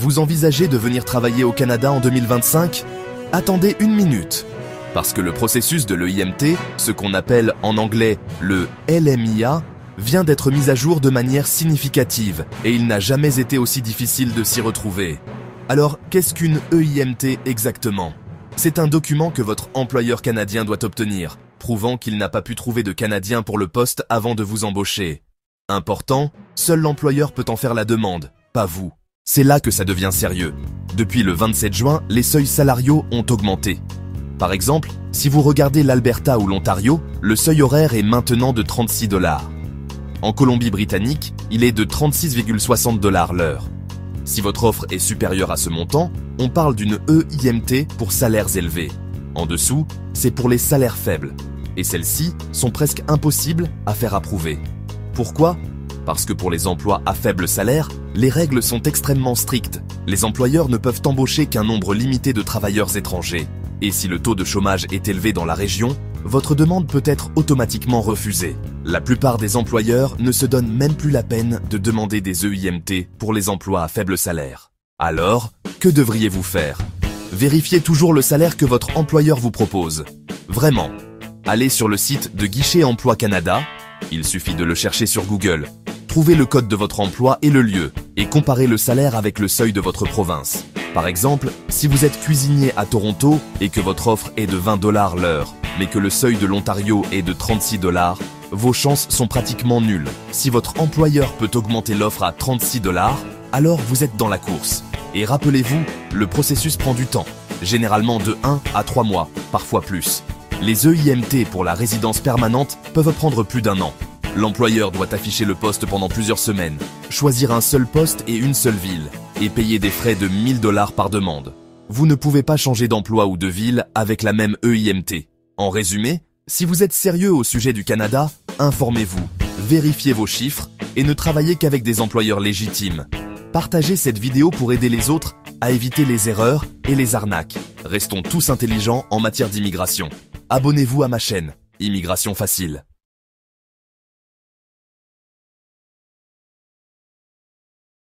Vous envisagez de venir travailler au Canada en 2025? Attendez une minute. Parce que le processus de l'EIMT, ce qu'on appelle en anglais le LMIA, vient d'être mis à jour de manière significative et il n'a jamais été aussi difficile de s'y retrouver. Alors, qu'est-ce qu'une EIMT exactement? C'est un document que votre employeur canadien doit obtenir, prouvant qu'il n'a pas pu trouver de Canadien pour le poste avant de vous embaucher. Important, seul l'employeur peut en faire la demande, pas vous. C'est là que ça devient sérieux. Depuis le 27 juin, les seuils salariaux ont augmenté. Par exemple, si vous regardez l'Alberta ou l'Ontario, le seuil horaire est maintenant de 36 $. En Colombie-Britannique, il est de 36,60 $ l'heure. Si votre offre est supérieure à ce montant, on parle d'une EIMT pour salaires élevés. En dessous, c'est pour les salaires faibles. Et celles-ci sont presque impossibles à faire approuver. Pourquoi ? Parce que pour les emplois à faible salaire, les règles sont extrêmement strictes. Les employeurs ne peuvent embaucher qu'un nombre limité de travailleurs étrangers. Et si le taux de chômage est élevé dans la région, votre demande peut être automatiquement refusée. La plupart des employeurs ne se donnent même plus la peine de demander des EIMT pour les emplois à faible salaire. Alors, que devriez-vous faire? Vérifiez toujours le salaire que votre employeur vous propose. Vraiment. Allez sur le site de Guichet Emploi Canada, il suffit de le chercher sur Google. Trouvez le code de votre emploi et le lieu, et comparez le salaire avec le seuil de votre province. Par exemple, si vous êtes cuisinier à Toronto et que votre offre est de 20 $ l'heure, mais que le seuil de l'Ontario est de 36 $, vos chances sont pratiquement nulles. Si votre employeur peut augmenter l'offre à 36 $, alors vous êtes dans la course. Et rappelez-vous, le processus prend du temps, généralement de 1 à 3 mois, parfois plus. Les EIMT pour la résidence permanente peuvent prendre plus d'1 an. L'employeur doit afficher le poste pendant plusieurs semaines, choisir un seul poste et une seule ville, et payer des frais de 1 000 $ par demande. Vous ne pouvez pas changer d'emploi ou de ville avec la même EIMT. En résumé, si vous êtes sérieux au sujet du Canada, informez-vous, vérifiez vos chiffres et ne travaillez qu'avec des employeurs légitimes. Partagez cette vidéo pour aider les autres à éviter les erreurs et les arnaques. Restons tous intelligents en matière d'immigration. Abonnez-vous à ma chaîne, Immigration Facile.